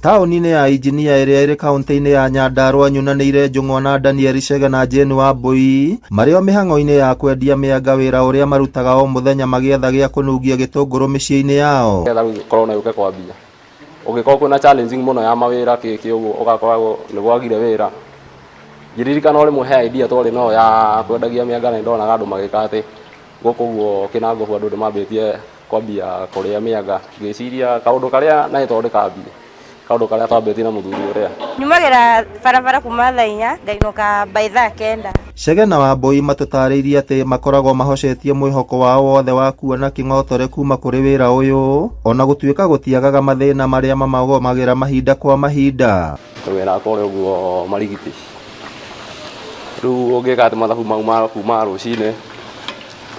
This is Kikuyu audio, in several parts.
Taũni-inĩ ya Injinia ĩrĩa ĩrĩ kaũntĩ-inĩ ya Nyandarua nyunanĩire Njũng'wa na Daniel Chege na Jane Wambui marĩ o mĩhang'o-inĩ ya kwendia mĩanga, wĩra ũrĩa marutaga o mũthenya magĩetha gĩa kũnungia gĩtũngũrũ mĩciĩ-inĩ yao. Korona yuke kwambia ũngĩkorwo kwĩna challenging mũno ya mawĩra kĩkĩ ũguo ũgakoragwo nĩ gwagire wĩra. Ngĩririkana ũrĩ mũhe idea twarĩ no ya kwendagia mĩanga na ndonaga andũ magĩka atĩ gũkũ ũguo Kinangũbu andũ nĩ mambĩtie kwambia kũrĩa mĩanga. Ngĩciria kaũndũ karĩa naĩ tondũ kambia kaũndũ karĩa twambĩtie na mũthuri ũrĩa nyumagĩra barabara kuma thaa 4 ngainũka by thaa 9. Chege na Wambui matũtarĩirie atĩ makoragwo mahocetie mwĩhoko wao wothe wa kuona kĩng'otore kuma kũrĩ wĩra ũyũ, ona gũtuĩka gũtiagaga mathĩna marĩa mamagomagĩra mahinda kwa mahinda. Wĩra kũrĩ ũguo Marigiti, rĩu ũngĩka atĩ mathabu mau kuma rũcinĩ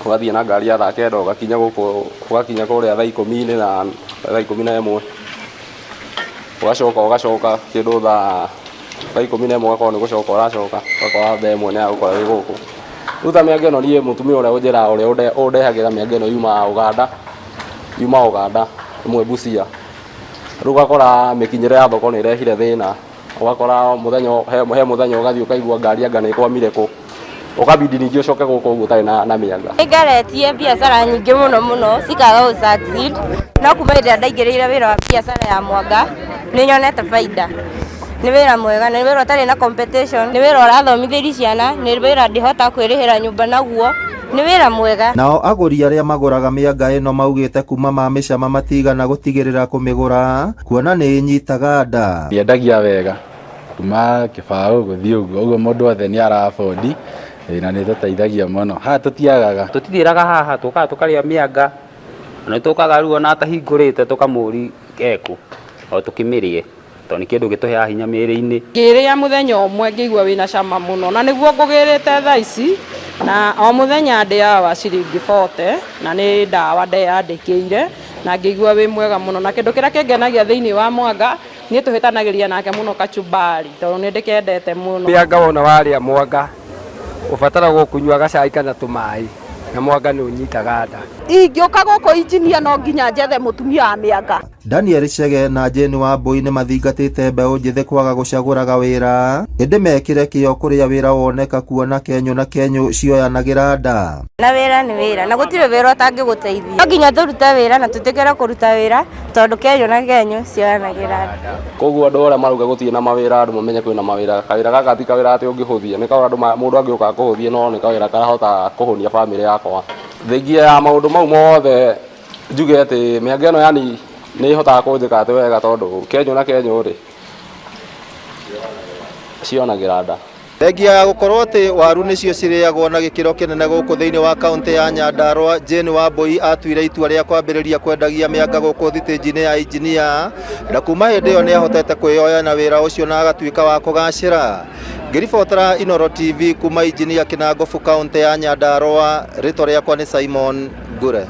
ũgathiĩ na ngari ya thaa 9 ũgakinya gũkũ ũgakinya kũrĩa thaa 10 na thaa 11 ũgacoka kĩndũ thaa 11 ũgakorwo nĩ gũcoka ũracoka ũgakorwo thaa 1 nĩ agũkorwo wĩ gũkũ. Rĩu ta mĩanga ĩno niĩ mũtumia ũrĩa ũnjĩraga ũrĩa ũndehagĩra mĩanga ĩno yuma Uganda ĩmwe Busia. Rĩu ũgakora mĩkinyĩre ya thoko nĩ ĩrehire thĩna, ũgakora he mũthenya ũgathiĩ ũkaigua ngari anga nĩ ĩkwamire kũ, ũkabidi ningĩ ũcoke gũkũ ũguo ũtarĩ na mĩanga. Nĩngeretie biacara nyingĩ mũno cikaga gũsucceed, no kuma hĩndĩ ndaingĩrĩire wĩra wa biacara ya mwanga nĩ nyonete baida. Nĩ wĩra mwega, nĩ wĩra ũtarĩ na competition, nĩ wĩra ũrathomithĩria ciana, nĩ wĩra ndĩhota kwĩrĩhĩra nyũmba naguo, nĩ wĩra mwega. Nao agũri arĩa magũraga mĩanga ĩno maugĩte kuma mamĩcama matigana gũtigĩrĩra kũmĩgũra kuona nĩ nyitaga nda. Ndiendagia wega kuma kĩbaũ gũthiĩ ũguo mũndũ wothe nĩ arabondi na nĩ tũteithagia mũno. Haha tũtiagaga, tũtithiraga haha tũkaga tũkarĩa mĩanga na tũkaga rĩu ona atahingũrĩte tũkamũri keko o tũkĩmĩrĩe tondũ nĩ kĩndũ gĩtũheaga hinya mĩĩrĩ-inĩ. Ngĩrĩa mũthenya ũmwe ngĩigua wĩna cama mũno, na nĩguo ngũgĩrĩte thaa ici, na o mũthenya ndĩaga ciringi 40 na nĩ ndawa ndeyandĩkĩire na ngĩigua wĩ mwega mũno. Na kĩndũ kĩrĩa kĩngenagia thĩinĩ wa mwanga nĩ tũhĩtanagĩria nake mũno kachumbari tondũ nĩ ndĩkendete mũno. Mĩanga wona warĩa mwanga ũbataraga kũnyua gacai kana tũmaĩ na mwanga nĩ ũnyitaga nda. Ingĩũka gũkũ Injinia no nginya njethe mũtumia wa mĩanga. Daniel Chege na Jane Wambui nĩ mathingatĩte mbeũ njĩthĩ kwaga gũcagũraga wĩra, ĩndĩ mekĩre kĩo kũrĩa wĩra woneka kuona kenyũ na kenyũ cioyanagĩra nda. Na wĩra nĩ wĩra, na gũtirĩ wĩra ũtangĩgũteithia. No nginya tũrute wĩra na tũtĩkĩre kũruta wĩra tondũ kenyũ na kenyũ cioyanagĩra nda. Koguo andũ arĩa marauga gũtirĩ na mawĩra, andũ mamenye kwĩna mawĩra. Kawĩra gaka ti kawĩra atĩ ũngĩhũthia, nĩ kawĩra mũndũ angĩũka kũhũthia, no nĩ kawĩra karahota kũhũnia bamĩrĩ yakwa. Thengia ya maũndũ mau mothe njuge atĩ mĩanga ĩno yani nĩ ihotaga kũnjĩka atĩ wega tondũ kenyũ na kenyũ rĩ cionagĩra nda. Thengia ya gũkorwo atĩ waru nĩcio cirĩagwo na gĩkĩro kĩnene gũkũ thĩinĩ wa kaũntĩ ya Nyandarua, Jane Wambui atuire itua rĩa kwambĩrĩria kwendagia mĩanga gũkũ thitĩnji-inĩ ya Injinia, na kuma hĩndĩ ĩyo nĩ ahotete kwĩyoya na wĩra ũcio na agatuĩka wa kũgacĩra. Ngĩribotera Inooro TV kuma Injinia Kinangũbu kaũntĩ ya Nyandarua, rĩtwa rĩakwa nĩ Simon Ngure.